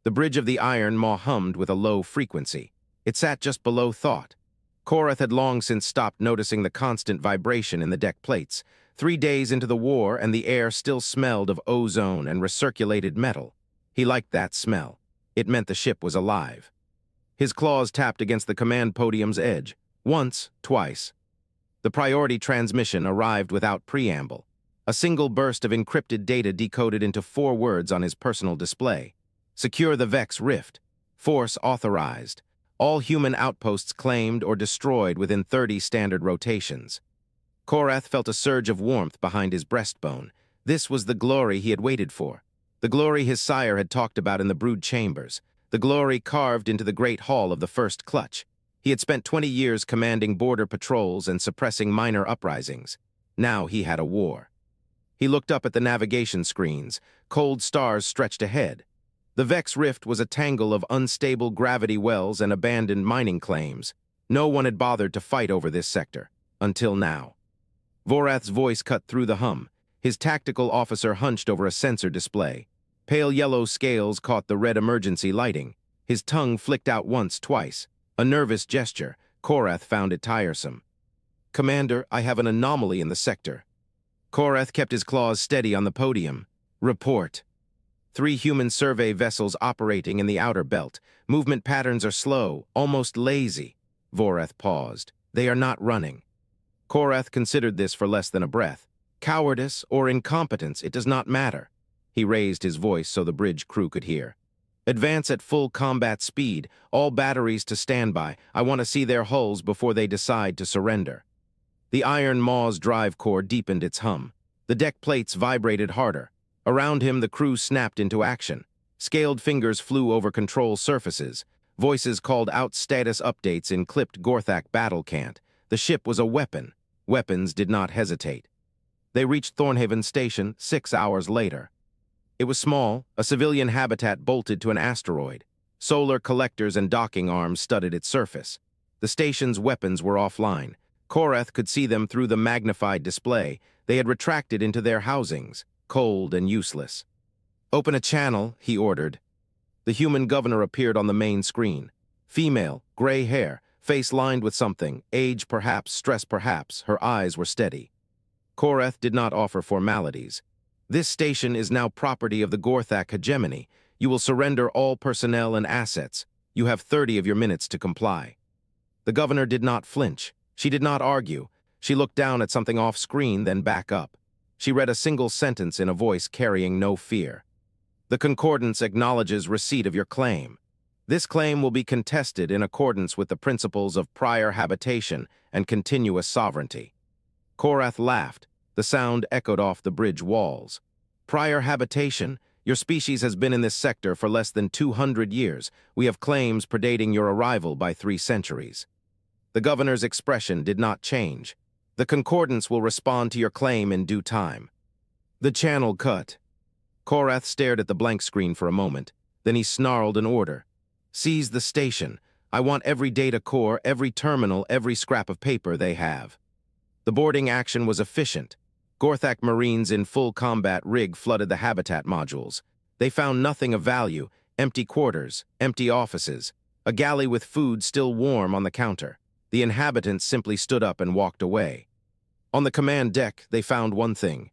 The bridge of the iron maw hummed with a low frequency. It sat just below thought. Korrath had long since stopped noticing the constant vibration in the deck plates. 3 days into the war, and the air still smelled of ozone and recirculated metal. He liked that smell. It meant the ship was alive. His claws tapped against the command podium's edge. Once, twice. The priority transmission arrived without preamble. A single burst of encrypted data decoded into 4 words on his personal display. Secure the Vex Rift. Force authorized. All human outposts claimed or destroyed within 30 standard rotations. Korrath felt a surge of warmth behind his breastbone. This was the glory he had waited for. The glory his sire had talked about in the brood chambers. The glory carved into the great hall of the first clutch. He had spent 20 years commanding border patrols and suppressing minor uprisings. Now he had a war. He looked up at the navigation screens. Cold stars stretched ahead. The Vex Rift was a tangle of unstable gravity wells and abandoned mining claims. No one had bothered to fight over this sector. Until now. Vorath's voice cut through the hum. His tactical officer hunched over a sensor display. Pale yellow scales caught the red emergency lighting. His tongue flicked out once, twice. A nervous gesture. Korrath found it tiresome. "Commander, I have an anomaly in the sector." Korrath kept his claws steady on the podium. "Report." 3 human survey vessels operating in the outer belt. Movement patterns are slow, almost lazy. Vorath paused. "They are not running." Korrath considered this for less than a breath. Cowardice or incompetence, it does not matter. He raised his voice so the bridge crew could hear. "Advance at full combat speed. All batteries to standby. I want to see their hulls before they decide to surrender." The iron maw's drive core deepened its hum. The deck plates vibrated harder. Around him, the crew snapped into action. Scaled fingers flew over control surfaces. Voices called out status updates in clipped Gorthak battle cant. The ship was a weapon. Weapons did not hesitate. They reached Thornhaven Station 6 hours later. It was small, a civilian habitat bolted to an asteroid. Solar collectors and docking arms studded its surface. The station's weapons were offline. Korrath could see them through the magnified display. They had retracted into their housings, cold and useless. "Open a channel," he ordered. The human governor appeared on the main screen. Female, gray hair, face lined with something, age perhaps, stress perhaps, her eyes were steady. Korrath did not offer formalities. "This station is now property of the Gorthak Hegemony. You will surrender all personnel and assets. You have 30 of your minutes to comply." The governor did not flinch. She did not argue. She looked down at something off-screen, then back up. She read a single sentence in a voice carrying no fear. "The concordance acknowledges receipt of your claim. This claim will be contested in accordance with the principles of prior habitation and continuous sovereignty." Korrath laughed. The sound echoed off the bridge walls. "Prior habitation? Your species has been in this sector for less than 200 years. We have claims predating your arrival by 3 centuries. The governor's expression did not change. "The concordance will respond to your claim in due time." The channel cut. Korrath stared at the blank screen for a moment. Then he snarled an order. "Seize the station. I want every data core, every terminal, every scrap of paper they have." The boarding action was efficient. Gorthak Marines in full combat rig flooded the habitat modules. They found nothing of value: empty quarters, empty offices, a galley with food still warm on the counter. The inhabitants simply stood up and walked away. On the command deck, they found one thing.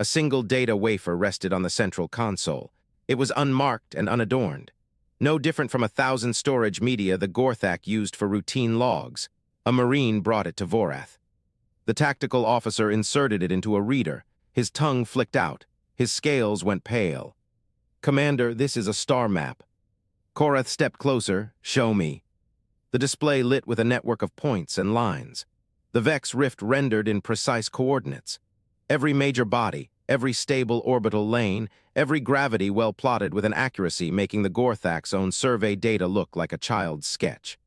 A single data wafer rested on the central console. It was unmarked and unadorned. No different from 1,000 storage media the Gorthak used for routine logs. A Marine brought it to Vorath. The tactical officer inserted it into a reader. His tongue flicked out. His scales went pale. "Commander, this is a star map." Korrath stepped closer. "Show me." The display lit with a network of points and lines. The Vex Rift rendered in precise coordinates. Every major body, every stable orbital lane, every gravity well plotted with an accuracy making the Gorthak's own survey data look like a child's sketch.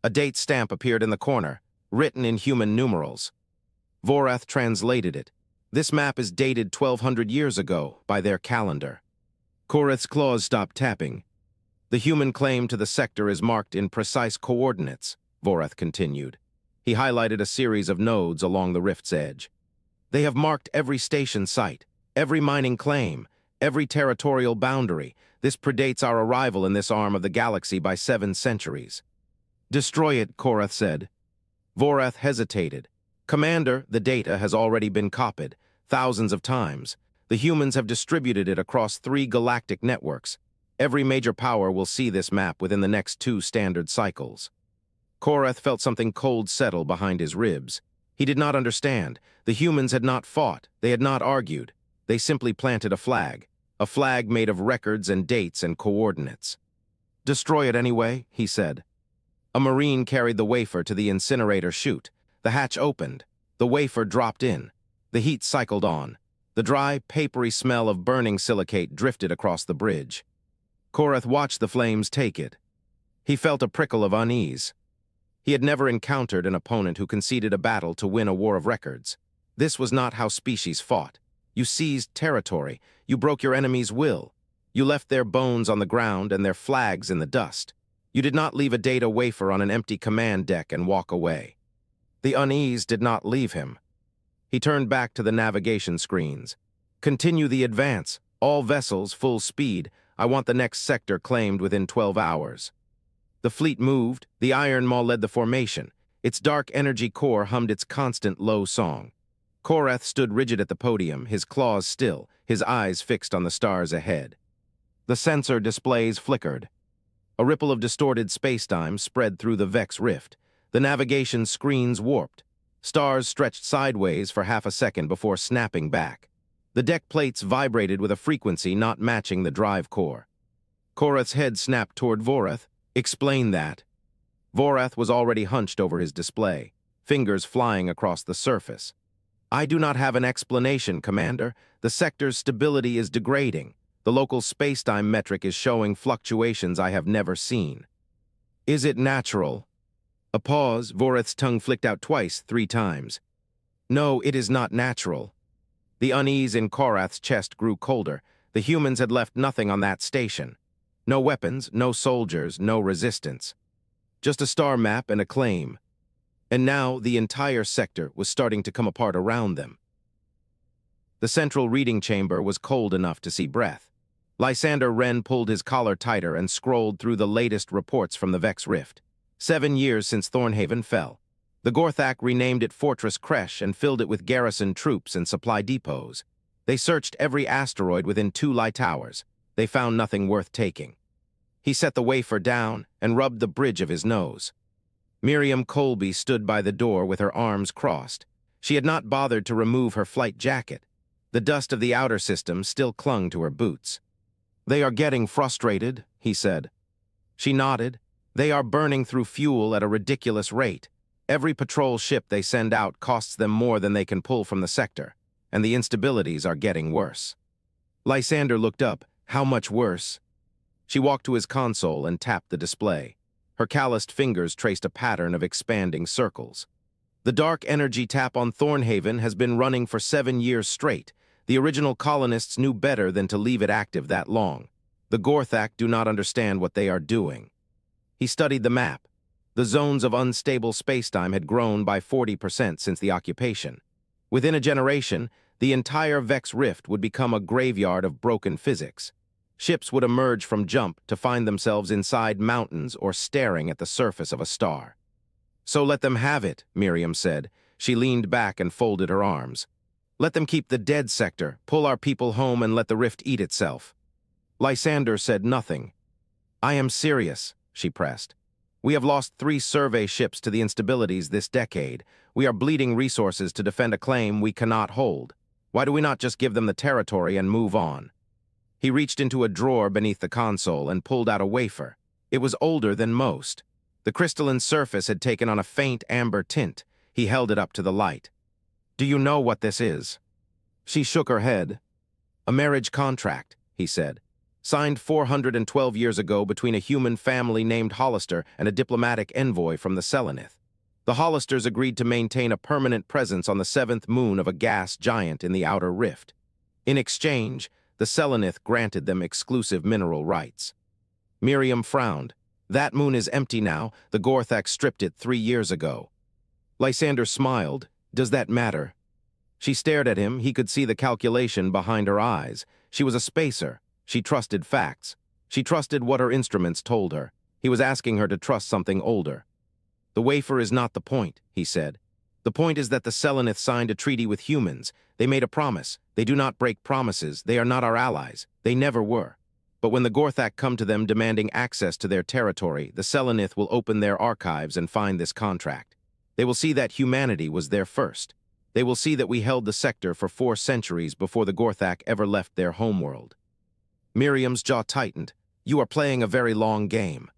A date stamp appeared in the corner, written in human numerals. Vorath translated it. "This map is dated 1,200 years ago by their calendar." Korrath's claws stopped tapping. "The human claim to the sector is marked in precise coordinates," Vorath continued. He highlighted a series of nodes along the rift's edge. "They have marked every station site, every mining claim, Every territorial boundary. This predates our arrival in this arm of the galaxy by 7 centuries. Destroy it, Korrath said. Vorath hesitated. Commander, the data has already been copied, thousands of times. The humans have distributed it across 3 galactic networks. Every major power will see this map within the next 2 standard cycles. Korrath felt something cold settle behind his ribs. He did not understand. The humans had not fought. They had not argued. They simply planted a flag made of records and dates and coordinates. Destroy it anyway, he said. A Marine carried the wafer to the incinerator chute. The hatch opened. The wafer dropped in. The heat cycled on. The dry, papery smell of burning silicate drifted across the bridge. Korrath watched the flames take it. He felt a prickle of unease. He had never encountered an opponent who conceded a battle to win a war of records. This was not how species fought. You seized territory. You broke your enemy's will. You left their bones on the ground and their flags in the dust. You did not leave a data wafer on an empty command deck and walk away. The unease did not leave him. He turned back to the navigation screens. Continue the advance. All vessels, full speed. I want the next sector claimed within 12 hours. The fleet moved. The Iron Maw led the formation. Its dark energy core hummed its constant low song. Korrath stood rigid at the podium, his claws still, his eyes fixed on the stars ahead. The sensor displays flickered. A ripple of distorted spacetime spread through the Vex Rift. The navigation screens warped. Stars stretched sideways for half a second before snapping back. The deck plates vibrated with a frequency not matching the drive core. Korrath's head snapped toward Vorath. Explain that. Vorath was already hunched over his display, fingers flying across the surface. I do not have an explanation, Commander. The sector's stability is degrading. The local spacetime metric is showing fluctuations I have never seen. Is it natural? A pause. Vorath's tongue flicked out twice, 3 times. No, it is not natural. The unease in Korrath's chest grew colder. The humans had left nothing on that station. No weapons, no soldiers, no resistance. Just a star map and a claim. And now the entire sector was starting to come apart around them. The central reading chamber was cold enough to see breath. Lysander Wren pulled his collar tighter and scrolled through the latest reports from the Vex Rift. 7 years since Thornhaven fell. The Gorthak renamed it Fortress Kresh and filled it with garrison troops and supply depots. They searched every asteroid within 2 light hours. They found nothing worth taking. He set the wafer down and rubbed the bridge of his nose. Miriam Colby stood by the door with her arms crossed. She had not bothered to remove her flight jacket. The dust of the outer system still clung to her boots. They are getting frustrated, he said. She nodded. They are burning through fuel at a ridiculous rate. Every patrol ship they send out costs them more than they can pull from the sector, and the instabilities are getting worse. Lysander looked up. How much worse? She walked to his console and tapped the display. Her calloused fingers traced a pattern of expanding circles. The dark energy tap on Thornhaven has been running for 7 years straight. The original colonists knew better than to leave it active that long. The Gorthak do not understand what they are doing. He studied the map. The zones of unstable spacetime had grown by 40% since the occupation. Within a generation, the entire Vex Rift would become a graveyard of broken physics. Ships would emerge from jump to find themselves inside mountains or staring at the surface of a star. So let them have it, Miriam said. She leaned back and folded her arms. Let them keep the dead sector, pull our people home and let the rift eat itself. Lysander said nothing. I am serious, she pressed. We have lost 3 survey ships to the instabilities this decade. We are bleeding resources to defend a claim we cannot hold. Why do we not just give them the territory and move on? He reached into a drawer beneath the console and pulled out a wafer. It was older than most. The crystalline surface had taken on a faint amber tint. He held it up to the light. Do you know what this is? She shook her head. A marriage contract, he said. Signed 412 years ago between a human family named Hollister and a diplomatic envoy from the Selenith. The Hollisters agreed to maintain a permanent presence on the 7th moon of a gas giant in the outer rift. In exchange, the Selenith granted them exclusive mineral rights. Miriam frowned. That moon is empty now. The Gorthak stripped it 3 years ago. Lysander smiled. Does that matter? She stared at him. He could see the calculation behind her eyes. She was a spacer. She trusted facts. She trusted what her instruments told her. He was asking her to trust something older. "The wafer is not the point," he said. "The point is that the Selenith signed a treaty with humans. They made a promise. They do not break promises. They are not our allies. They never were. But when the Gorthak come to them demanding access to their territory, the Selenith will open their archives and find this contract. They will see that humanity was there first. They will see that we held the sector for 4 centuries before the Gorthak ever left their homeworld." Miriam's jaw tightened. "You are playing a very long game."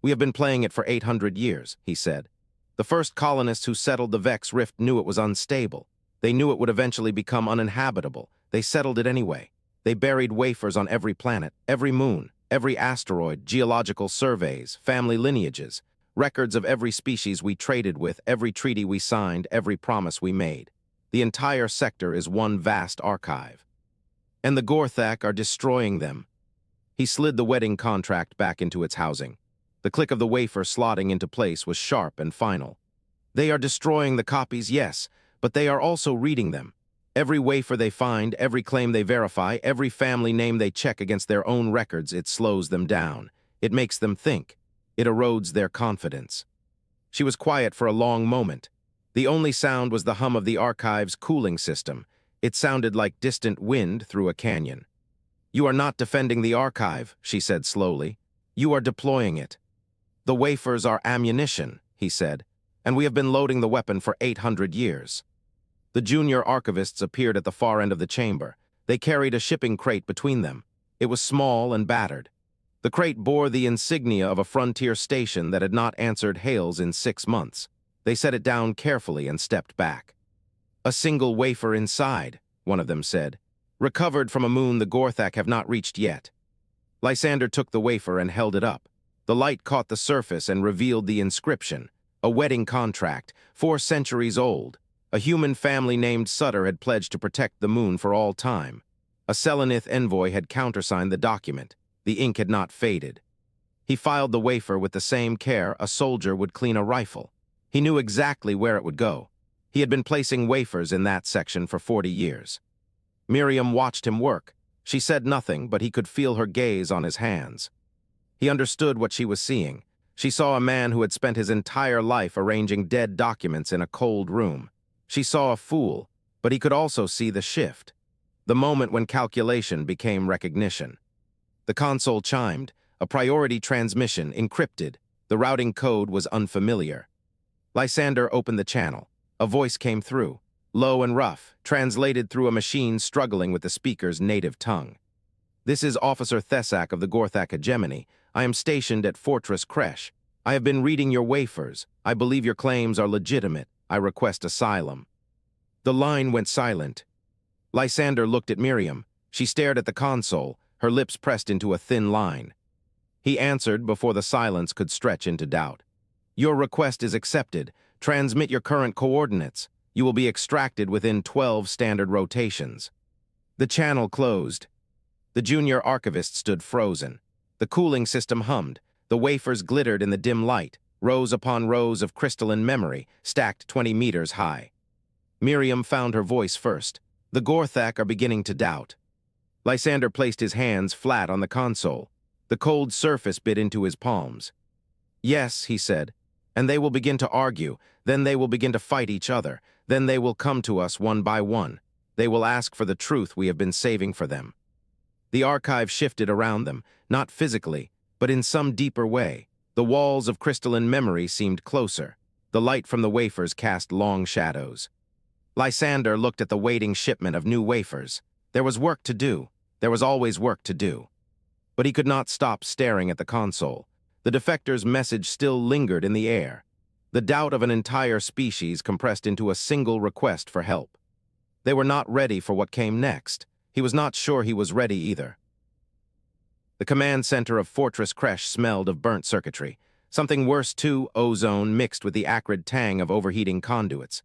"We have been playing it for 800 years, he said. "The first colonists who settled the Vex Rift knew it was unstable. They knew it would eventually become uninhabitable. They settled it anyway. They buried wafers on every planet, every moon, every asteroid, geological surveys, family lineages, records of every species we traded with, every treaty we signed, every promise we made. The entire sector is one vast archive. And the Gorthak are destroying them." He slid the wedding contract back into its housing. The click of the wafer slotting into place was sharp and final. "They are destroying the copies, yes, but they are also reading them. Every wafer they find, every claim they verify, every family name they check against their own records, it slows them down. It makes them think. It erodes their confidence." She was quiet for a long moment. The only sound was the hum of the archive's cooling system. It sounded like distant wind through a canyon. "You are not defending the archive," she said slowly. "You are deploying it." "The wafers are ammunition," he said, "and we have been loading the weapon for 800 years. The junior archivists appeared at the far end of the chamber. They carried a shipping crate between them. It was small and battered. The crate bore the insignia of a frontier station that had not answered hails in 6 months. They set it down carefully and stepped back. "A single wafer inside," one of them said. "Recovered from a moon the Gorthak have not reached yet." Lysander took the wafer and held it up. The light caught the surface and revealed the inscription. A wedding contract, 4 centuries old. A human family named Sutter had pledged to protect the moon for all time. A Selenith envoy had countersigned the document. The ink had not faded. He filed the wafer with the same care a soldier would clean a rifle. He knew exactly where it would go. He had been placing wafers in that section for 40 years. Miriam watched him work. She said nothing, but he could feel her gaze on his hands. He understood what she was seeing. She saw a man who had spent his entire life arranging dead documents in a cold room. She saw a fool, but he could also see the shift. The moment when calculation became recognition. The console chimed, a priority transmission, encrypted. The routing code was unfamiliar. Lysander opened the channel. A voice came through, low and rough, translated through a machine struggling with the speaker's native tongue. "This is Officer Thesak of the Gorthak Hegemony. I am stationed at Fortress Kresh. I have been reading your wafers. I believe your claims are legitimate. I request asylum." The line went silent. Lysander looked at Miriam. She stared at the console, her lips pressed into a thin line. He answered before the silence could stretch into doubt. "Your request is accepted. Transmit your current coordinates. You will be extracted within 12 standard rotations." The channel closed. The junior archivist stood frozen. The cooling system hummed. The wafers glittered in the dim light, rows upon rows of crystalline memory, stacked 20 meters high. Miriam found her voice first. "The Gorthak are beginning to doubt." Lysander placed his hands flat on the console. The cold surface bit into his palms. "Yes," he said, "and they will begin to argue. Then they will begin to fight each other. Then they will come to us one by one. They will ask for the truth we have been saving for them." The archive shifted around them, not physically, but in some deeper way. The walls of crystalline memory seemed closer. The light from the wafers cast long shadows. Lysander looked at the waiting shipment of new wafers. There was work to do. There was always work to do. But he could not stop staring at the console. The defector's message still lingered in the air. The doubt of an entire species compressed into a single request for help. They were not ready for what came next. He was not sure he was ready either. The command center of Fortress Kresh smelled of burnt circuitry. Something worse too, ozone mixed with the acrid tang of overheating conduits.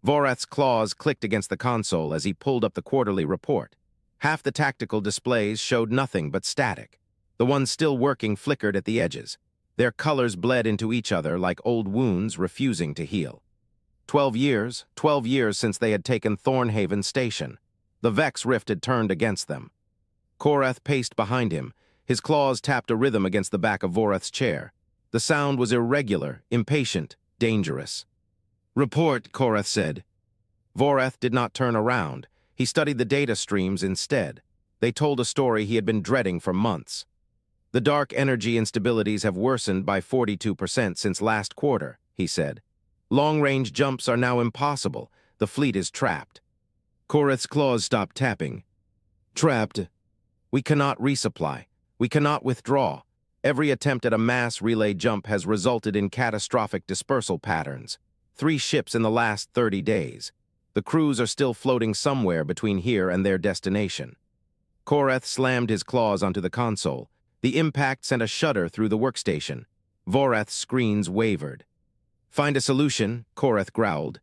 Vorath's claws clicked against the console as he pulled up the quarterly report. Half the tactical displays showed nothing but static. The ones still working flickered at the edges. Their colors bled into each other like old wounds refusing to heal. 12 years since they had taken Thornhaven Station. The Vex Rift had turned against them. Korrath paced behind him. His claws tapped a rhythm against the back of Vorath's chair. The sound was irregular, impatient, dangerous. "Report," Korrath said. Vorath did not turn around. He studied the data streams instead. They told a story he had been dreading for months. "The dark energy instabilities have worsened by 42% since last quarter," he said. "Long-range jumps are now impossible. The fleet is trapped." Korrath's claws stopped tapping. "Trapped? We cannot resupply. We cannot withdraw. Every attempt at a mass relay jump has resulted in catastrophic dispersal patterns. 3 ships in the last 30 days. The crews are still floating somewhere between here and their destination." Korrath slammed his claws onto the console. The impact sent a shudder through the workstation. Vorath's screens wavered. "Find a solution," Korrath growled.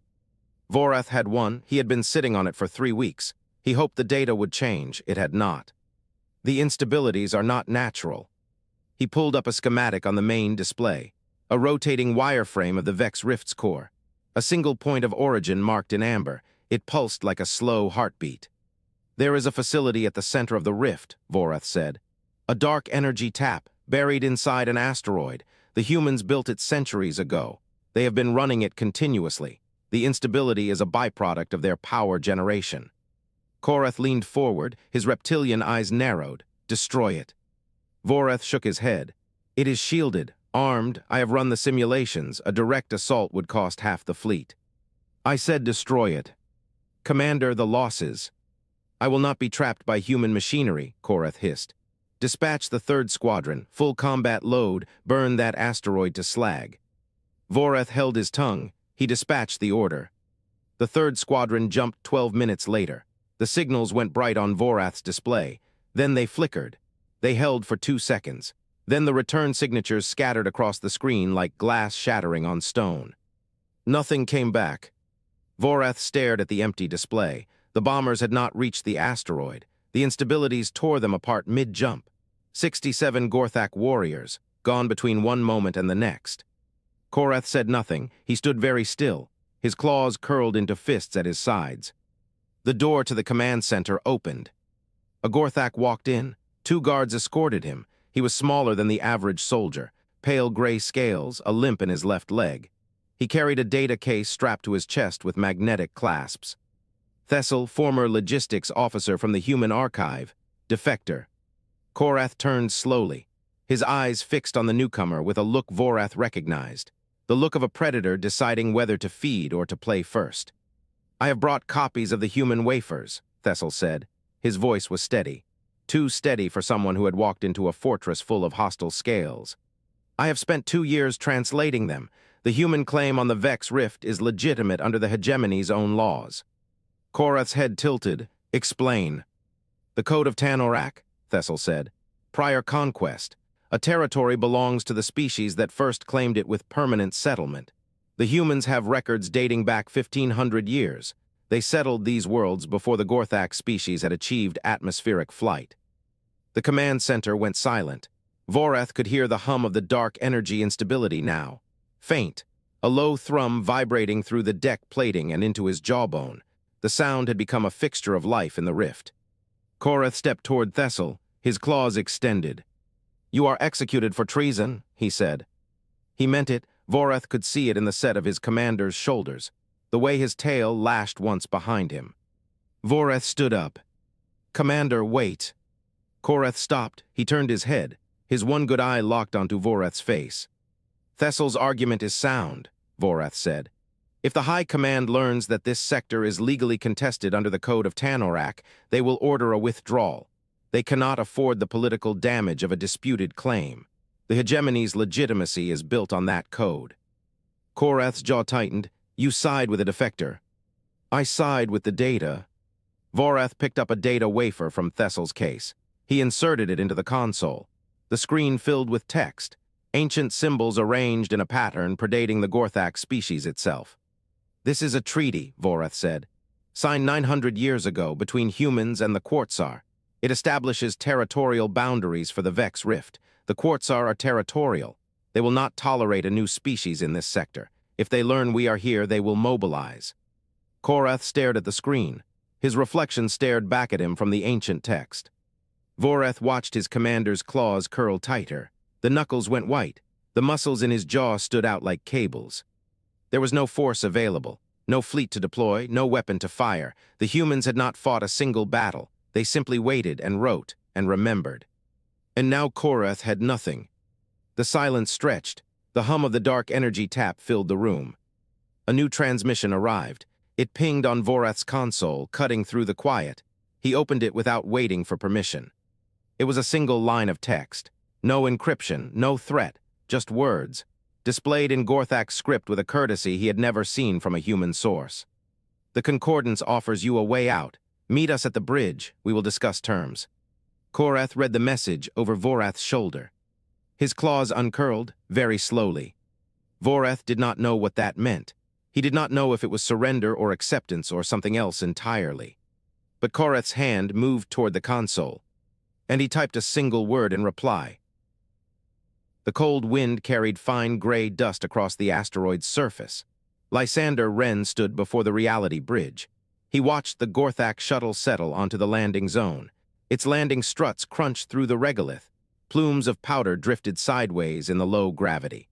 Vorath had one. He had been sitting on it for 3 weeks. He hoped the data would change. It had not. "The instabilities are not natural." He pulled up a schematic on the main display, a rotating wireframe of the Vex Rift's core. A single point of origin marked in amber. It pulsed like a slow heartbeat. "There is a facility at the center of the rift," Vorath said. "A dark energy tap, buried inside an asteroid. The humans built it centuries ago. They have been running it continuously. The instability is a byproduct of their power generation." Korrath leaned forward, his reptilian eyes narrowed. "Destroy it." Vorath shook his head. "It is shielded, armed. I have run the simulations. A direct assault would cost half the fleet." "I said destroy it." "Commander, the losses." "I will not be trapped by human machinery," Korrath hissed. "Dispatch the 3rd Squadron, full combat load, burn that asteroid to slag." Vorath held his tongue. He dispatched the order. The 3rd Squadron jumped 12 minutes later. The signals went bright on Vorath's display. Then they flickered. They held for 2 seconds. Then the return signatures scattered across the screen like glass shattering on stone. Nothing came back. Vorath stared at the empty display. The bombers had not reached the asteroid. The instabilities tore them apart mid-jump. 67 Gorthak warriors, gone between one moment and the next. Korrath said nothing. He stood very still. His claws curled into fists at his sides. The door to the command center opened. A Gorthak walked in. 2 guards escorted him. He was smaller than the average soldier, pale gray scales, a limp in his left leg. He carried a data case strapped to his chest with magnetic clasps. Thessel, former logistics officer from the Human Archive, defector. Korrath turned slowly, his eyes fixed on the newcomer with a look Vorath recognized, the look of a predator deciding whether to feed or to play first. "I have brought copies of the human wafers," Thessel said. His voice was steady. Too steady for someone who had walked into a fortress full of hostile scales. "I have spent 2 years translating them. The human claim on the Vex Rift is legitimate under the Hegemony's own laws." Korrath's head tilted. "Explain." "The Code of Tanorak," Thessel said. "Prior conquest. A territory belongs to the species that first claimed it with permanent settlement. The humans have records dating back 1,500 years. They settled these worlds before the Gorthak species had achieved atmospheric flight." The command center went silent. Vorath could hear the hum of the dark energy instability now. Faint, a low thrum vibrating through the deck plating and into his jawbone. The sound had become a fixture of life in the rift. Korrath stepped toward Thessel, his claws extended. "You are executed for treason," he said. He meant it. Vorath could see it in the set of his commander's shoulders, the way his tail lashed once behind him. Vorath stood up. "Commander, wait." Korrath stopped. He turned his head. His one good eye locked onto Vorath's face. "Thessel's argument is sound," Vorath said. "If the High Command learns that this sector is legally contested under the Code of Tanorak, they will order a withdrawal. They cannot afford the political damage of a disputed claim. The Hegemony's legitimacy is built on that code." Korrath's jaw tightened. "You side with a defector." "I side with the data." Vorath picked up a data wafer from Thessel's case. He inserted it into the console. The screen filled with text, ancient symbols arranged in a pattern predating the Gorthak species itself. "This is a treaty," Vorath said, "signed 900 years ago between humans and the Quartzar. It establishes territorial boundaries for the Vex Rift. The Quartzar are territorial. They will not tolerate a new species in this sector. If they learn we are here, they will mobilize." Korrath stared at the screen. His reflection stared back at him from the ancient text. Voreth watched his commander's claws curl tighter. The knuckles went white. The muscles in his jaw stood out like cables. There was no force available, no fleet to deploy, no weapon to fire. The humans had not fought a single battle. They simply waited and wrote and remembered. And now Korrath had nothing. The silence stretched. The hum of the dark energy tap filled the room. A new transmission arrived. It pinged on Voreth's console, cutting through the quiet. He opened it without waiting for permission. It was a single line of text. No encryption, no threat, just words, displayed in Gorthak's script with a courtesy he had never seen from a human source. The concordance offers you a way out. Meet us at the bridge. We will discuss terms. Korrath read the message over Voreth's shoulder. His claws uncurled, very slowly. Voreth did not know what that meant. He did not know if it was surrender or acceptance or something else entirely. But Korrath's hand moved toward the console, and he typed a single word in reply. The cold wind carried fine gray dust across the asteroid's surface. Lysander Wren stood before the reality bridge. He watched the Gorthak shuttle settle onto the landing zone. Its landing struts crunched through the regolith. Plumes of powder drifted sideways in the low gravity.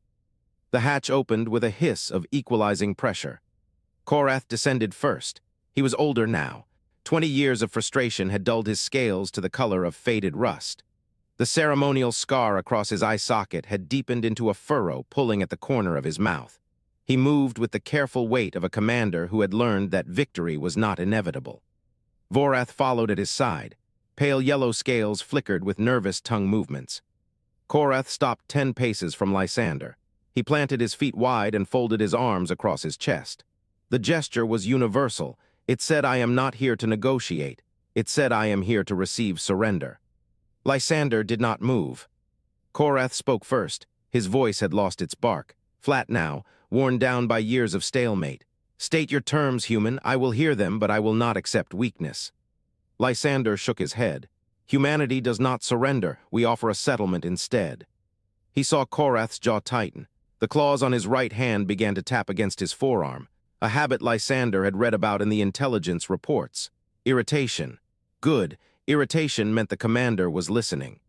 The hatch opened with a hiss of equalizing pressure. Korrath descended first. He was older now. 20 years of frustration had dulled his scales to the color of faded rust. The ceremonial scar across his eye socket had deepened into a furrow pulling at the corner of his mouth. He moved with the careful weight of a commander who had learned that victory was not inevitable. Voreth followed at his side. Pale yellow scales flickered with nervous tongue movements. Korrath stopped 10 paces from Lysander. He planted his feet wide and folded his arms across his chest. The gesture was universal. It said, "I am not here to negotiate." It said, "I am here to receive surrender." Lysander did not move. Korrath spoke first. His voice had lost its bark, flat now, worn down by years of stalemate. "State your terms, human. I will hear them, but I will not accept weakness." Lysander shook his head. "Humanity does not surrender. We offer a settlement instead." He saw Korrath's jaw tighten. The claws on his right hand began to tap against his forearm, a habit Lysander had read about in the intelligence reports. Irritation. Good. Irritation meant the commander was listening.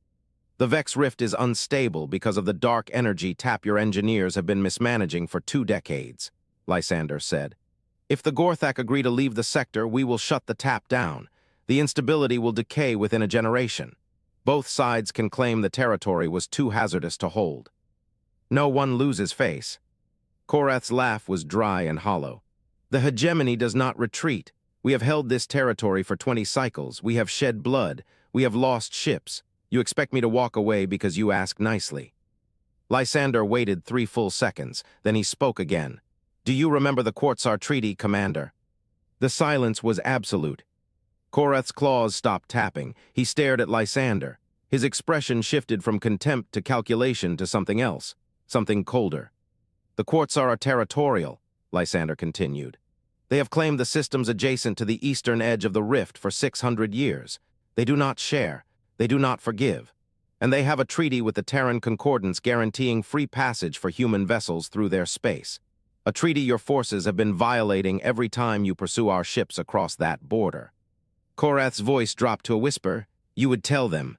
"The Vex Rift is unstable because of the dark energy Tap-your engineers have been mismanaging for 2 decades, Lysander said. "If the Gorthak agree to leave the sector, we will shut the tap down. The instability will decay within a generation. Both sides can claim the territory was too hazardous to hold." No one loses face. Korrath's laugh was dry and hollow. "The hegemony does not retreat. We have held this territory for 20 cycles. We have shed blood. We have lost ships. You expect me to walk away because you ask nicely." Lysander waited 3 full seconds. Then he spoke again. "Do you remember the Quartzar Treaty, Commander?" The silence was absolute. Korrath's claws stopped tapping. He stared at Lysander. His expression shifted from contempt to calculation to something else, something colder. "The Quartzar are territorial," Lysander continued. "They have claimed the systems adjacent to the eastern edge of the rift for 600 years. They do not share. They do not forgive. And they have a treaty with the Terran Concordance guaranteeing free passage for human vessels through their space. A treaty your forces have been violating every time you pursue our ships across that border." Korrath's voice dropped to a whisper. "You would tell them."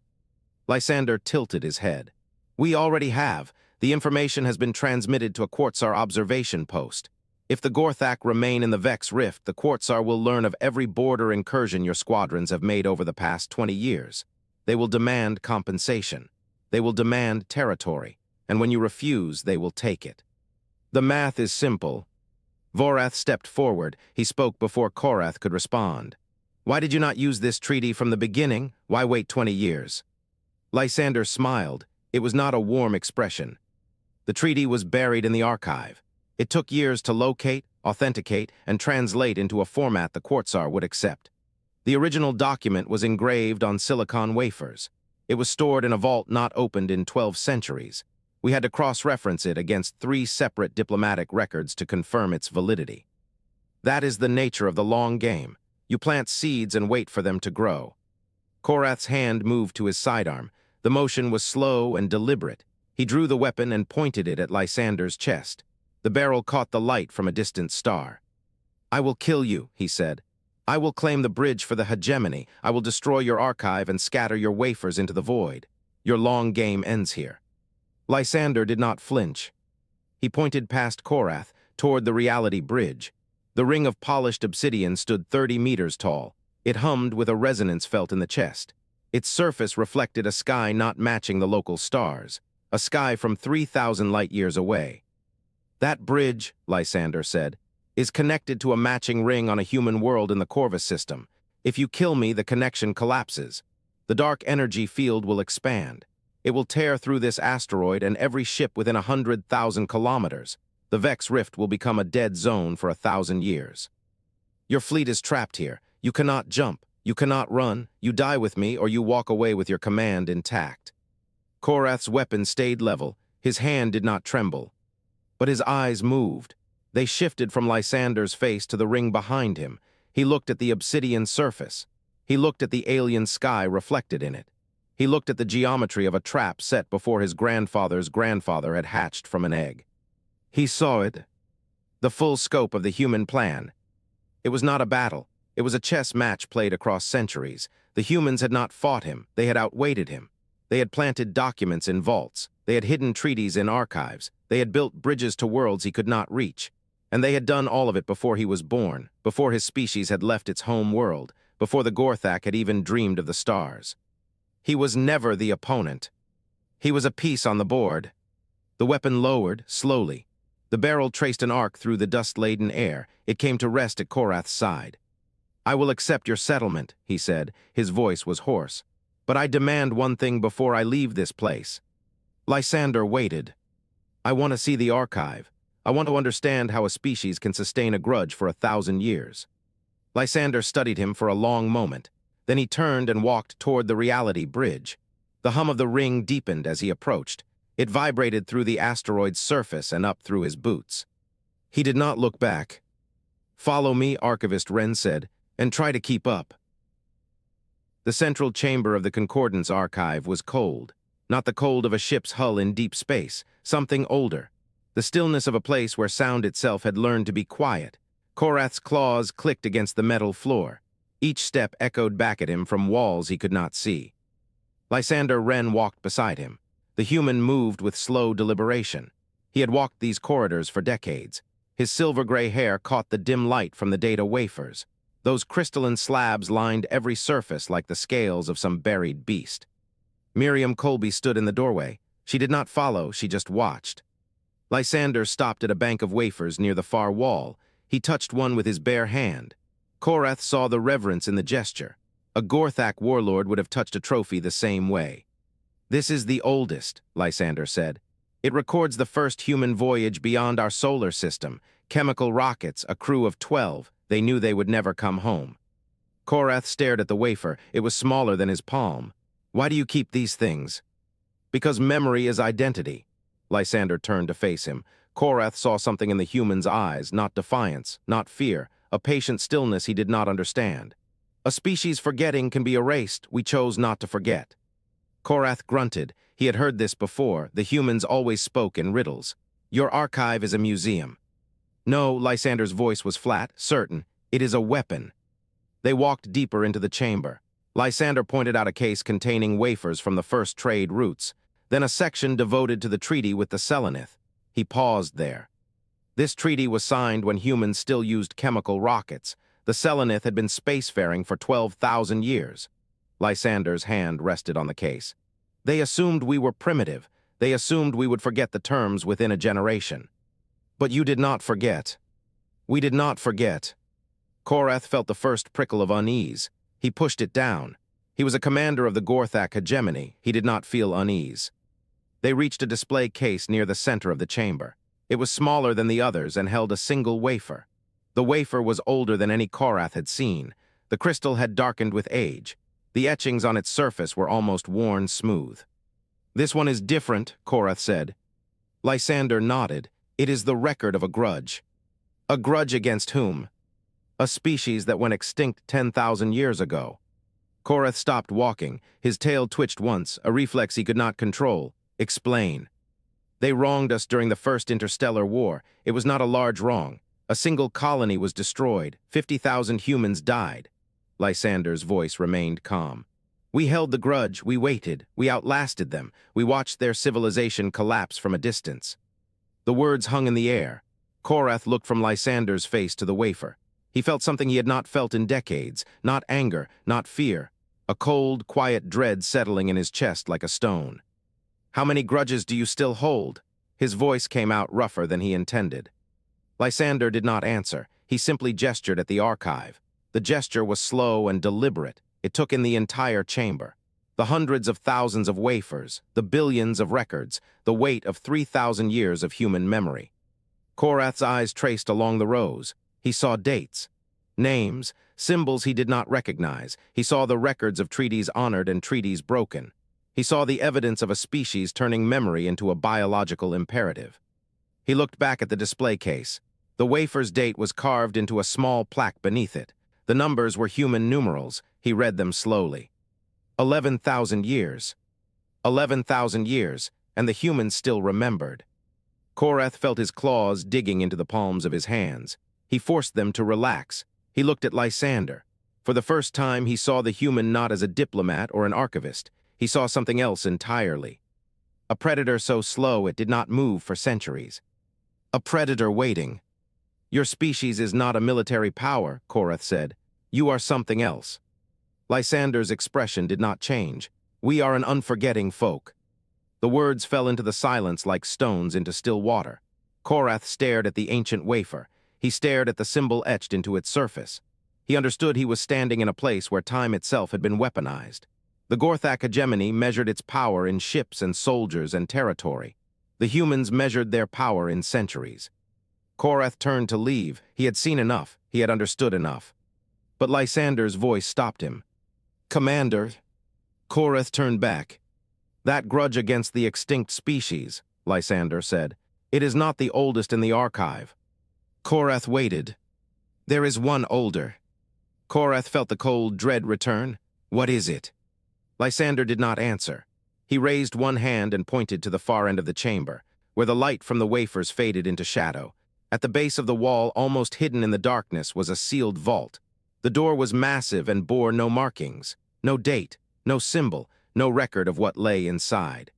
Lysander tilted his head. "We already have. The information has been transmitted to a Quartzar observation post. If the Gorthak remain in the Vex Rift, the Quartzar will learn of every border incursion your squadrons have made over the past 20 years. They will demand compensation. They will demand territory. And when you refuse, they will take it. The math is simple." Voreth stepped forward. He spoke before Korrath could respond. "Why did you not use this treaty from the beginning? Why wait 20 years? Lysander smiled. It was not a warm expression. The treaty was buried in the archive. It took years to locate, authenticate, and translate into a format the Quartzar would accept. The original document was engraved on silicon wafers. It was stored in a vault not opened in 12 centuries. We had to cross-reference it against 3 separate diplomatic records to confirm its validity. That is the nature of the long game. You plant seeds and wait for them to grow. Korrath's hand moved to his sidearm. The motion was slow and deliberate. He drew the weapon and pointed it at Lysander's chest. The barrel caught the light from a distant star. "I will kill you," he said. I will claim the bridge for the Hegemony. I will destroy your archive and scatter your wafers into the void. Your long game ends here." Lysander did not flinch. He pointed past Korrath, toward the reality bridge. The ring of polished obsidian stood 30 meters tall. It hummed with a resonance felt in the chest. Its surface reflected a sky not matching the local stars, a sky from 3,000 light-years away. "That bridge," Lysander said, "is connected to a matching ring on a human world in the Corvus system. If you kill me, the connection collapses. The dark energy field will expand. It will tear through this asteroid and every ship within 100,000 kilometers. The Vex Rift will become a dead zone for 1,000 years. Your fleet is trapped here. You cannot jump. You cannot run. You die with me, or you walk away with your command intact." Korrath's weapon stayed level. His hand did not tremble. But his eyes moved. They shifted from Lysander's face to the ring behind him. He looked at the obsidian surface. He looked at the alien sky reflected in it. He looked at the geometry of a trap set before his grandfather's grandfather had hatched from an egg. He saw it, the full scope of the human plan. It was not a battle. It was a chess match played across centuries. The humans had not fought him. They had outweighted him. They had planted documents in vaults. They had hidden treaties in archives. They had built bridges to worlds he could not reach. And they had done all of it before he was born, before his species had left its home world, before the Gorthak had even dreamed of the stars. He was never the opponent. He was a piece on the board. The weapon lowered, slowly. The barrel traced an arc through the dust-laden air. It came to rest at Korrath's side. "I will accept your settlement," he said. His voice was hoarse. "But I demand one thing before I leave this place." Lysander waited. "I want to see the archive. I want to understand how a species can sustain a grudge for 1,000 years. Lysander studied him for a long moment. Then he turned and walked toward the reality bridge. The hum of the ring deepened as he approached. It vibrated through the asteroid's surface and up through his boots. He did not look back. "Follow me," Archivist Wren said, "and try to keep up." The central chamber of the Concordance archive was cold. Not the cold of a ship's hull in deep space, something older. The stillness of a place where sound itself had learned to be quiet. Korrath's claws clicked against the metal floor. Each step echoed back at him from walls he could not see. Lysander Wren walked beside him. The human moved with slow deliberation. He had walked these corridors for decades. His silver-gray hair caught the dim light from the data wafers. Those crystalline slabs lined every surface like the scales of some buried beast. Miriam Colby stood in the doorway. She did not follow, she just watched. Lysander stopped at a bank of wafers near the far wall. He touched one with his bare hand. Korrath saw the reverence in the gesture. A Gorthak warlord would have touched a trophy the same way. "This is the oldest," Lysander said. "It records the first human voyage beyond our solar system. Chemical rockets, a crew of 12. They knew they would never come home." Korrath stared at the wafer. It was smaller than his palm. "Why do you keep these things?" "Because memory is identity." Lysander turned to face him. Korrath saw something in the human's eyes, not defiance, not fear, a patient stillness he did not understand. "A species forgetting can be erased. We chose not to forget." Korrath grunted. He had heard this before. The humans always spoke in riddles. "Your archive is a museum." "No," Lysander's voice was flat, certain. "It is a weapon." They walked deeper into the chamber. Lysander pointed out a case containing wafers from the first trade routes, then a section devoted to the treaty with the Selenith. He paused there. This treaty was signed when humans still used chemical rockets. The Selenith had been spacefaring for 12,000 years. Lysander's hand rested on the case. "They assumed we were primitive. They assumed we would forget the terms within a generation. But you did not forget. We did not forget." Korrath felt the first prickle of unease. He pushed it down. He was a commander of the Gorthak Hegemony. He did not feel unease. They reached a display case near the center of the chamber. It was smaller than the others and held a single wafer. The wafer was older than any Korrath had seen. The crystal had darkened with age. The etchings on its surface were almost worn smooth. "This one is different," Korrath said. Lysander nodded. "It is the record of a grudge." "A grudge against whom?" "A species that went extinct 10,000 years ago." Korrath stopped walking. His tail twitched once, a reflex he could not control. "Explain." "They wronged us during the First Interstellar War. It was not a large wrong. A single colony was destroyed. 50,000 humans died. Lysander's voice remained calm. We held the grudge, we waited, we outlasted them, we watched their civilization collapse from a distance. The words hung in the air. Korrath looked from Lysander's face to the wafer. He felt something he had not felt in decades, not anger, not fear. A cold, quiet dread settling in his chest like a stone. How many grudges do you still hold? His voice came out rougher than he intended. Lysander did not answer. He simply gestured at the archive. The gesture was slow and deliberate. It took in the entire chamber. The hundreds of thousands of wafers, the billions of records, the weight of 3,000 years of human memory. Korrath's eyes traced along the rows. He saw dates, names, symbols he did not recognize. He saw the records of treaties honored and treaties broken. He saw the evidence of a species turning memory into a biological imperative. He looked back at the display case. The wafer's date was carved into a small plaque beneath it. The numbers were human numerals. He read them slowly. 11,000 years. 11,000 years, and the humans still remembered. Korrath felt his claws digging into the palms of his hands. He forced them to relax. He looked at Lysander. For the first time, he saw the human not as a diplomat or an archivist. He saw something else entirely. A predator so slow it did not move for centuries. A predator waiting. Your species is not a military power, Korrath said. You are something else. Lysander's expression did not change. We are an unforgetting folk. The words fell into the silence like stones into still water. Korrath stared at the ancient wafer. He stared at the symbol etched into its surface. He understood he was standing in a place where time itself had been weaponized. The Gorthak Hegemony measured its power in ships and soldiers and territory. The humans measured their power in centuries. Korrath turned to leave. He had seen enough. He had understood enough. But Lysander's voice stopped him. Commander. Korrath turned back. That grudge against the extinct species, Lysander said. It is not the oldest in the archive. Korrath waited. There is one older. Korrath felt the cold dread return. What is it? Lysander did not answer. He raised one hand and pointed to the far end of the chamber, where the light from the wafers faded into shadow. At the base of the wall, almost hidden in the darkness, was a sealed vault. The door was massive and bore no markings, no date, no symbol, no record of what lay inside.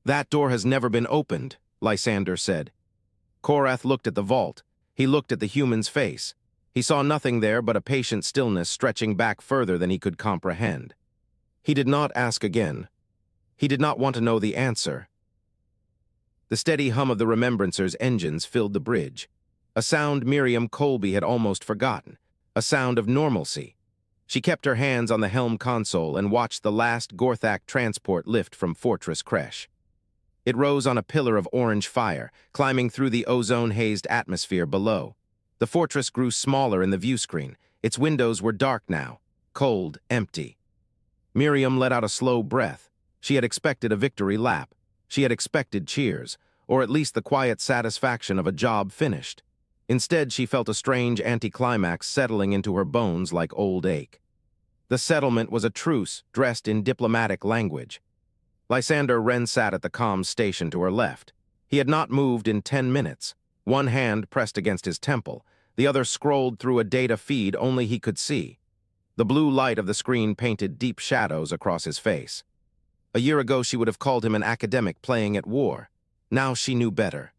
That door has never been opened, Lysander said. Korrath looked at the vault. He looked at the human's face. He saw nothing there but a patient stillness stretching back further than he could comprehend. He did not ask again. He did not want to know the answer. The steady hum of the Remembrancer's engines filled the bridge. A sound Miriam Colby had almost forgotten. A sound of normalcy. She kept her hands on the helm console and watched the last Gorthak transport lift from Fortress Kresh. It rose on a pillar of orange fire, climbing through the ozone-hazed atmosphere below. The fortress grew smaller in the view screen. Its windows were dark now, cold, empty. Miriam let out a slow breath. She had expected a victory lap. She had expected cheers, or at least the quiet satisfaction of a job finished. Instead, she felt a strange anticlimax settling into her bones like old ache. The settlement was a truce dressed in diplomatic language. Lysander Wren sat at the comms station to her left. He had not moved in 10 minutes. One hand pressed against his temple. The other scrolled through a data feed only he could see. The blue light of the screen painted deep shadows across his face. A year ago, she would have called him an academic playing at war. Now she knew better.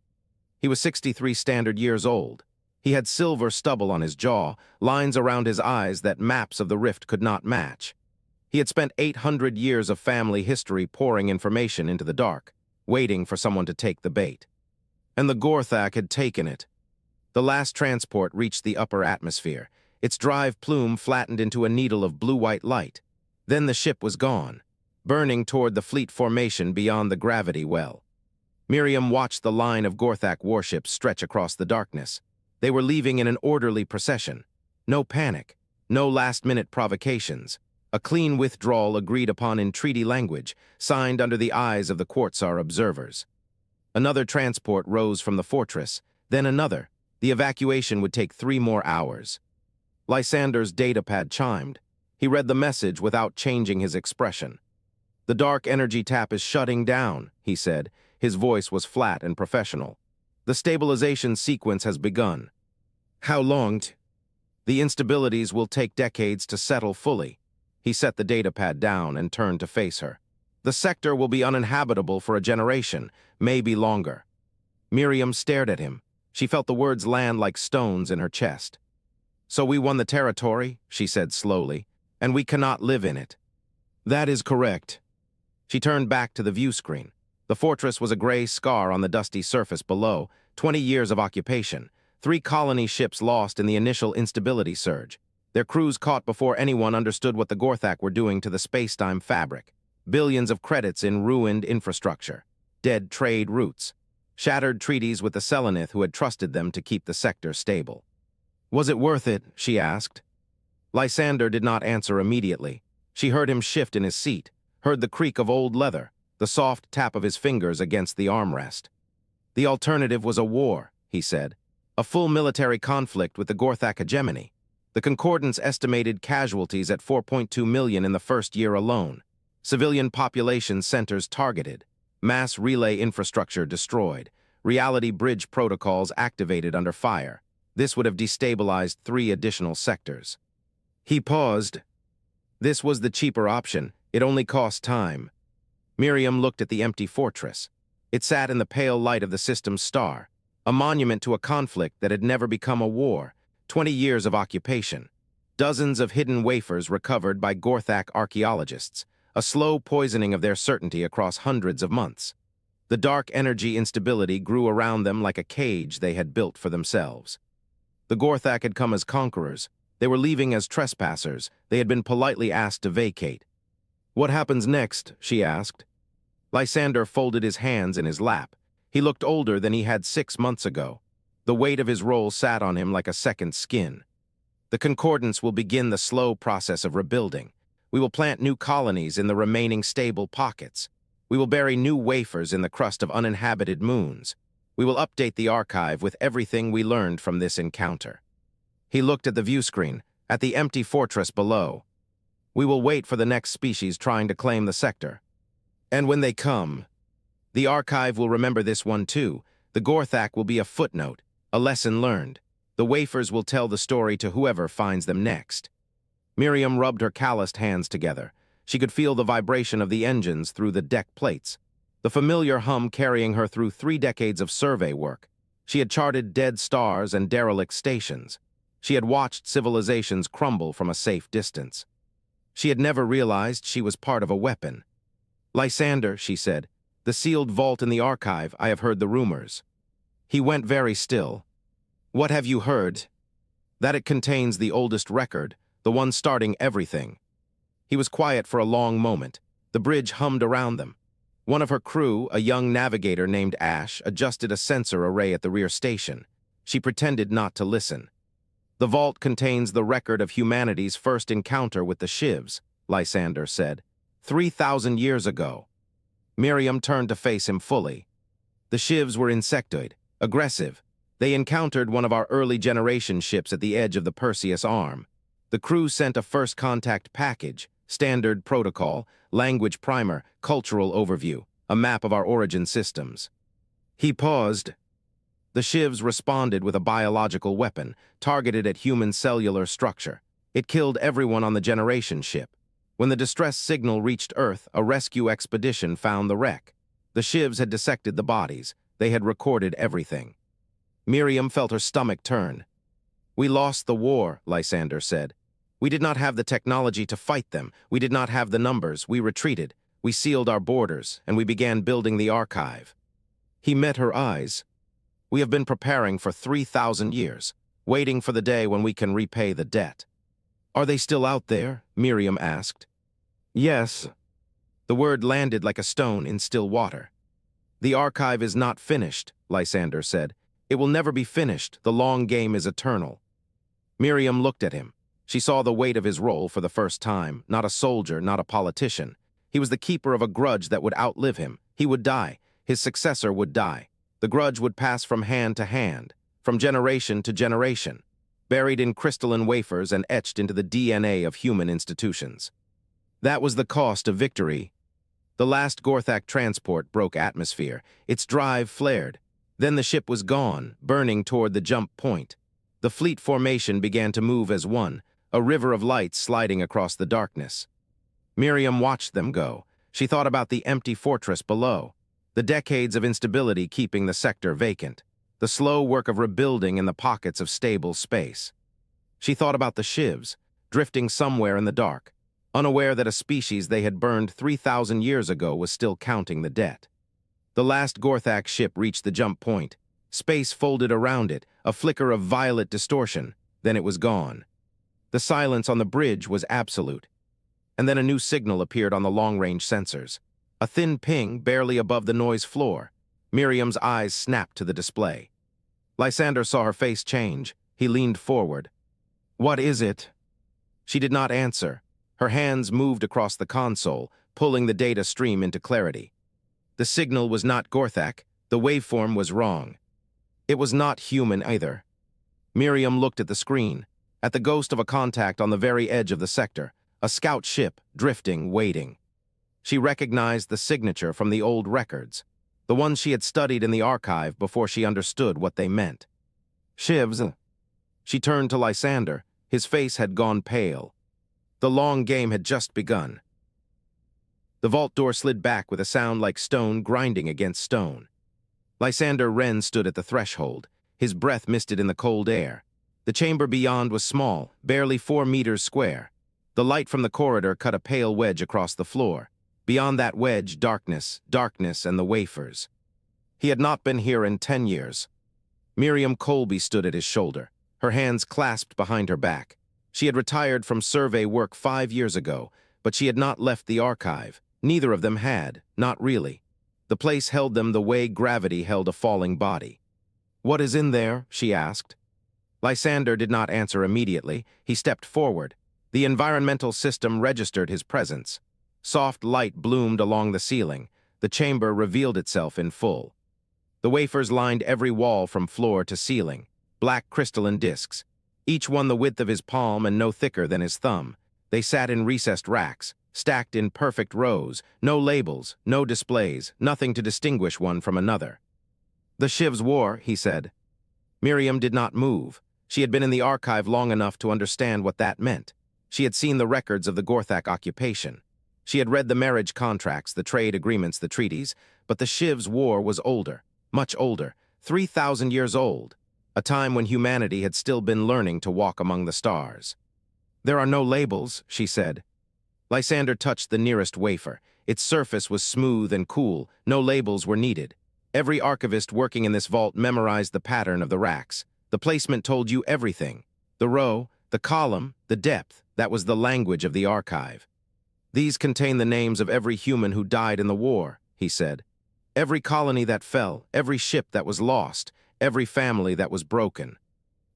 He was 63 standard years old. He had silver stubble on his jaw, lines around his eyes that maps of the rift could not match. He had spent 800 years of family history pouring information into the dark, waiting for someone to take the bait. And the Gorthak had taken it. The last transport reached the upper atmosphere. Its drive plume flattened into a needle of blue-white light. Then the ship was gone, burning toward the fleet formation beyond the gravity well. Miriam watched the line of Gorthak warships stretch across the darkness. They were leaving in an orderly procession. No panic, no last-minute provocations. A clean withdrawal agreed upon in treaty language, signed under the eyes of the Quartzar observers. Another transport rose from the fortress, then another. The evacuation would take 3 more hours. Lysander's datapad chimed. He read the message without changing his expression. The dark energy tap is shutting down, he said. His voice was flat and professional. The stabilization sequence has begun. How long? The instabilities will take decades to settle fully. He set the datapad down and turned to face her. The sector will be uninhabitable for a generation, maybe longer. Miriam stared at him. She felt the words land like stones in her chest. So we won the territory, she said slowly, and we cannot live in it. That is correct. She turned back to the view screen. The fortress was a gray scar on the dusty surface below, 20 years of occupation, 3 colony ships lost in the initial instability surge, their crews caught before anyone understood what the Gorthak were doing to the space-time fabric, billions of credits in ruined infrastructure, dead trade routes, shattered treaties with the Selenith who had trusted them to keep the sector stable. Was it worth it? She asked. Lysander did not answer immediately. She heard him shift in his seat, heard the creak of old leather, the soft tap of his fingers against the armrest. The alternative was a war, he said. A full military conflict with the Gorthak Hegemony. The Concordance estimated casualties at 4.2 million in the first year alone. Civilian population centers targeted. Mass relay infrastructure destroyed. Reality bridge protocols activated under fire. This would have destabilized 3 additional sectors. He paused. This was the cheaper option. It only cost time. Miriam looked at the empty fortress. It sat in the pale light of the system's star, a monument to a conflict that had never become a war, 20 years of occupation, dozens of hidden wafers recovered by Gorthak archaeologists, a slow poisoning of their certainty across hundreds of months. The dark energy instability grew around them like a cage they had built for themselves. The Gorthak had come as conquerors. They were leaving as trespassers. They had been politely asked to vacate. What happens next? She asked. Lysander folded his hands in his lap. He looked older than he had 6 months ago. The weight of his role sat on him like a second skin. The Concordance will begin the slow process of rebuilding. We will plant new colonies in the remaining stable pockets. We will bury new wafers in the crust of uninhabited moons. We will update the archive with everything we learned from this encounter. He looked at the view screen, at the empty fortress below. We will wait for the next species trying to claim the sector. And when they come, the archive will remember this one too. The Gorthak will be a footnote, a lesson learned. The wafers will tell the story to whoever finds them next. Miriam rubbed her calloused hands together. She could feel the vibration of the engines through the deck plates, the familiar hum carrying her through 3 decades of survey work. She had charted dead stars and derelict stations. She had watched civilizations crumble from a safe distance. She had never realized she was part of a weapon. Lysander, she said, the sealed vault in the archive, I have heard the rumors. He went very still. What have you heard? That it contains the oldest record, the one starting everything. He was quiet for a long moment. The bridge hummed around them. One of her crew, a young navigator named Ash, adjusted a sensor array at the rear station. She pretended not to listen. The vault contains the record of humanity's first encounter with the Shivs, Lysander said, 3,000 years ago. Miriam turned to face him fully. The Shivs were insectoid, aggressive. They encountered one of our early generation ships at the edge of the Perseus Arm. The crew sent a first contact package, standard protocol, language primer, cultural overview, a map of our origin systems. He paused. The Shivs responded with a biological weapon, targeted at human cellular structure. It killed everyone on the generation ship. When the distress signal reached Earth, a rescue expedition found the wreck. The Shivs had dissected the bodies. They had recorded everything. Miriam felt her stomach turn. We lost the war, Lysander said. We did not have the technology to fight them. We did not have the numbers. We retreated. We sealed our borders, and we began building the archive. He met her eyes. We have been preparing for 3,000 years, waiting for the day when we can repay the debt. Are they still out there? Miriam asked. Yes. The word landed like a stone in still water. The archive is not finished, Lysander said. It will never be finished. The long game is eternal. Miriam looked at him. She saw the weight of his role for the first time, not a soldier, not a politician. He was the keeper of a grudge that would outlive him. He would die. His successor would die. The grudge would pass from hand to hand, from generation to generation, buried in crystalline wafers and etched into the DNA of human institutions. That was the cost of victory. The last Gorthak transport broke atmosphere. Its drive flared. Then the ship was gone, burning toward the jump point. The fleet formation began to move as one, a river of light sliding across the darkness. Miriam watched them go. She thought about the empty fortress below, the decades of instability keeping the sector vacant, the slow work of rebuilding in the pockets of stable space. She thought about the shivs, drifting somewhere in the dark, unaware that a species they had burned 3,000 years ago was still counting the debt. The last Gorthak ship reached the jump point. Space folded around it, a flicker of violet distortion, then it was gone. The silence on the bridge was absolute. And then a new signal appeared on the long-range sensors. A thin ping barely above the noise floor. Miriam's eyes snapped to the display. Lysander saw her face change. He leaned forward. "What is it?" She did not answer. Her hands moved across the console, pulling the data stream into clarity. The signal was not Gorthak. The waveform was wrong. It was not human either. Miriam looked at the screen, at the ghost of a contact on the very edge of the sector, a scout ship, drifting, waiting. She recognized the signature from the old records, the ones she had studied in the archive before she understood what they meant. "Shivs." She turned to Lysander. His face had gone pale. The long game had just begun. The vault door slid back with a sound like stone grinding against stone. Lysander Wren stood at the threshold. His breath misted in the cold air. The chamber beyond was small, barely 4 meters square. The light from the corridor cut a pale wedge across the floor. Beyond that wedge, darkness, darkness, and the wafers. He had not been here in 10 years. Miriam Colby stood at his shoulder, her hands clasped behind her back. She had retired from survey work 5 years ago, but she had not left the archive. Neither of them had, not really. The place held them the way gravity held a falling body. "What is in there?" she asked. Lysander did not answer immediately. He stepped forward. The environmental system registered his presence. Soft light bloomed along the ceiling. The chamber revealed itself in full. The wafers lined every wall from floor to ceiling, black crystalline discs, each one the width of his palm and no thicker than his thumb. They sat in recessed racks, stacked in perfect rows, no labels, no displays, nothing to distinguish one from another. "The Shiv's war," he said. Miriam did not move. She had been in the archive long enough to understand what that meant. She had seen the records of the Gorthak occupation. She had read the marriage contracts, the trade agreements, the treaties, but the Shiv's war was older, much older, 3,000 years old, a time when humanity had still been learning to walk among the stars. "There are no labels," she said. Lysander touched the nearest wafer. Its surface was smooth and cool. No labels were needed. Every archivist working in this vault memorized the pattern of the racks. The placement told you everything. The row, the column, the depth, that was the language of the archive. "These contain the names of every human who died in the war," he said. "Every colony that fell, every ship that was lost, every family that was broken."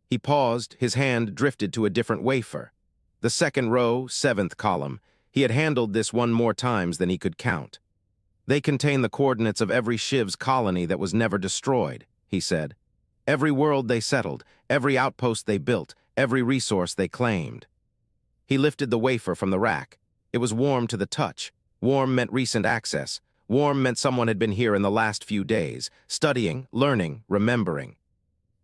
He paused, his hand drifted to a different wafer. The second row, 7th column. He had handled this one more times than he could count. "They contain the coordinates of every Shiv's colony that was never destroyed," he said. "Every world they settled, every outpost they built, every resource they claimed." He lifted the wafer from the rack. It was warm to the touch. Warm meant recent access. Warm meant someone had been here in the last few days, studying, learning, remembering.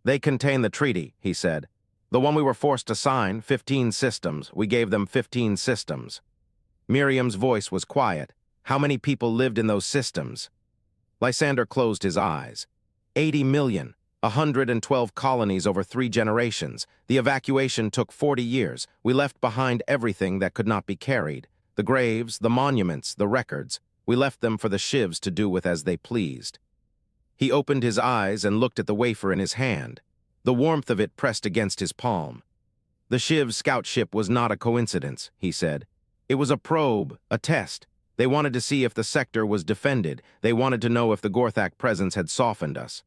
"They contain the treaty," he said. "The one we were forced to sign, 15 systems. We gave them 15 systems." Miriam's voice was quiet. How many people lived in those systems? Lysander closed his eyes. 80 million, 112 colonies over 3 generations. The evacuation took 40 years. We left behind everything that could not be carried. The graves, the monuments, the records. We left them for the Shivs to do with as they pleased. He opened his eyes and looked at the wafer in his hand. The warmth of it pressed against his palm. "The Shiv scout ship was not a coincidence," he said. "It was a probe, a test. They wanted to see if the sector was defended. They wanted to know if the Gorthak presence had softened us."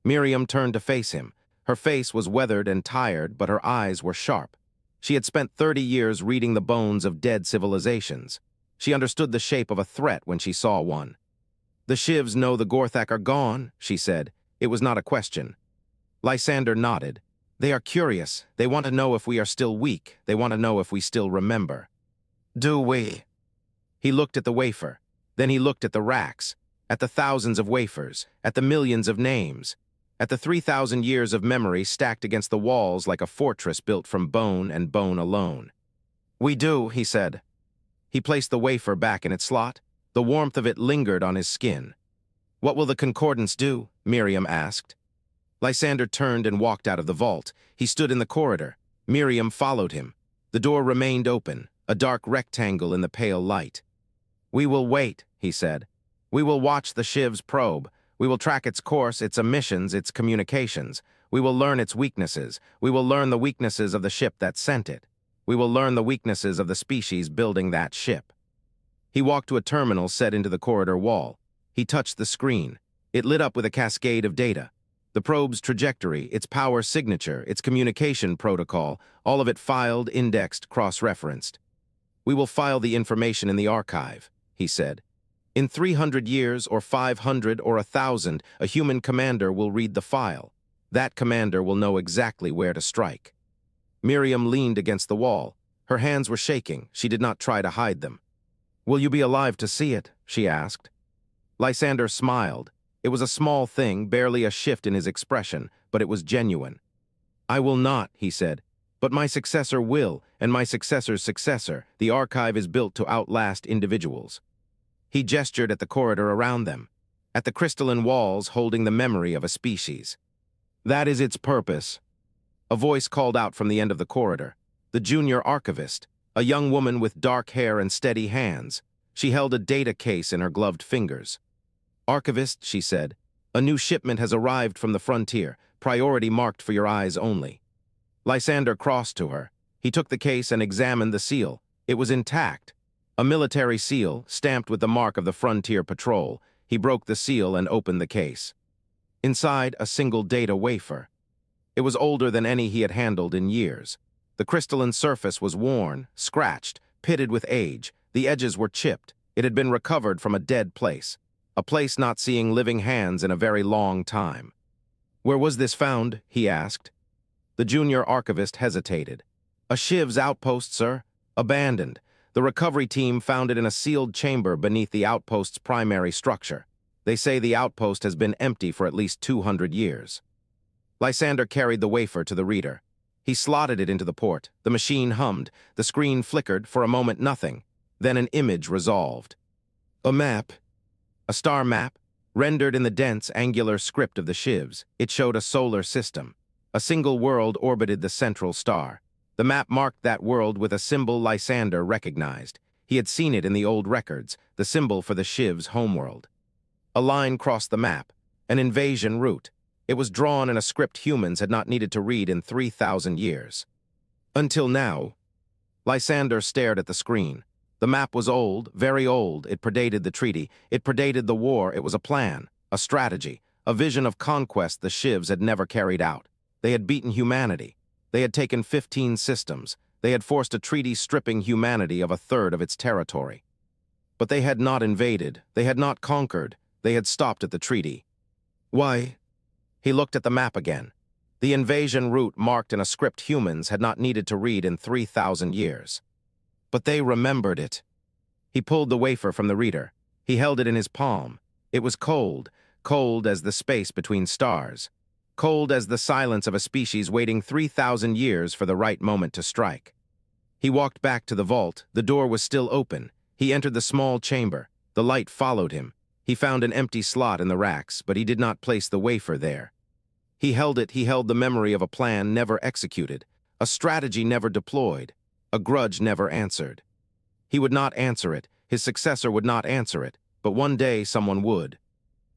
Miriam turned to face him. Her face was weathered and tired, but her eyes were sharp. She had spent 30 years reading the bones of dead civilizations. She understood the shape of a threat when she saw one. "The Shivs know the Gorthak are gone," she said. It was not a question. Lysander nodded. "They are curious. They want to know if we are still weak. They want to know if we still remember." "Do we?" He looked at the wafer. Then he looked at the racks, at the thousands of wafers, at the millions of names, at the 3,000 years of memory stacked against the walls like a fortress built from bone and bone alone. "We do," he said. He placed the wafer back in its slot. The warmth of it lingered on his skin. "What will the concordance do?" Miriam asked. Lysander turned and walked out of the vault. He stood in the corridor. Miriam followed him. The door remained open, a dark rectangle in the pale light. "We will wait," he said. "We will watch the Shiv's probe. We will track its course, its emissions, its communications. We will learn its weaknesses. We will learn the weaknesses of the ship that sent it. We will learn the weaknesses of the species building that ship." He walked to a terminal set into the corridor wall. He touched the screen. It lit up with a cascade of data. The probe's trajectory, its power signature, its communication protocol, all of it filed, indexed, cross-referenced. "We will file the information in the archive," he said. "In 300 years, or 500, or 1,000, a human commander will read the file. That commander will know exactly where to strike." Miriam leaned against the wall. Her hands were shaking. She did not try to hide them. "Will you be alive to see it?" she asked. Lysander smiled. It was a small thing, barely a shift in his expression, but it was genuine. "I will not," he said. "But my successor will, and my successor's successor. The archive is built to outlast individuals." He gestured at the corridor around them, at the crystalline walls holding the memory of a species. "That is its purpose." A voice called out from the end of the corridor. The junior archivist, a young woman with dark hair and steady hands. She held a data case in her gloved fingers. "Archivist," she said, "a new shipment has arrived from the frontier, priority marked for your eyes only." Lysander crossed to her. He took the case and examined the seal. It was intact. A military seal, stamped with the mark of the Frontier Patrol. He broke the seal and opened the case. Inside, a single data wafer. It was older than any he had handled in years. The crystalline surface was worn, scratched, pitted with age. The edges were chipped. It had been recovered from a dead place. A place not seeing living hands in a very long time. "Where was this found?" he asked. The junior archivist hesitated. "A Shiv's outpost, sir. Abandoned. The recovery team found it in a sealed chamber beneath the outpost's primary structure. They say the outpost has been empty for at least 200 years. Lysander carried the wafer to the reader. He slotted it into the port. The machine hummed. The screen flickered, for a moment nothing. Then an image resolved. A map. A star map, rendered in the dense, angular script of the Shivs. It showed a solar system. A single world orbited the central star. The map marked that world with a symbol Lysander recognized. He had seen it in the old records, the symbol for the Shivs' homeworld. A line crossed the map, an invasion route. It was drawn in a script humans had not needed to read in 3,000 years. Until now. Lysander stared at the screen. The map was old, very old. It predated the treaty. It predated the war. It was a plan, a strategy, a vision of conquest the Shivs had never carried out. They had beaten humanity. They had taken 15 systems. They had forced a treaty stripping humanity of a third of its territory. But they had not invaded. They had not conquered. They had stopped at the treaty. Why? He looked at the map again. The invasion route marked in a script humans had not needed to read in 3,000 years. But they remembered it. He pulled the wafer from the reader. He held it in his palm. It was cold, cold as the space between stars. Cold as the silence of a species waiting 3,000 years for the right moment to strike. He walked back to the vault. The door was still open. He entered the small chamber. The light followed him. He found an empty slot in the racks, but he did not place the wafer there. He held the memory of a plan never executed, a strategy never deployed, a grudge never answered. He would not answer it, his successor would not answer it, but one day someone would.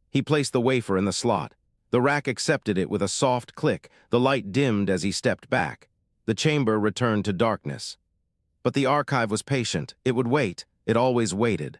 He placed the wafer in the slot. The rack accepted it with a soft click. The light dimmed as he stepped back. The chamber returned to darkness. But the archive was patient. It would wait. It always waited.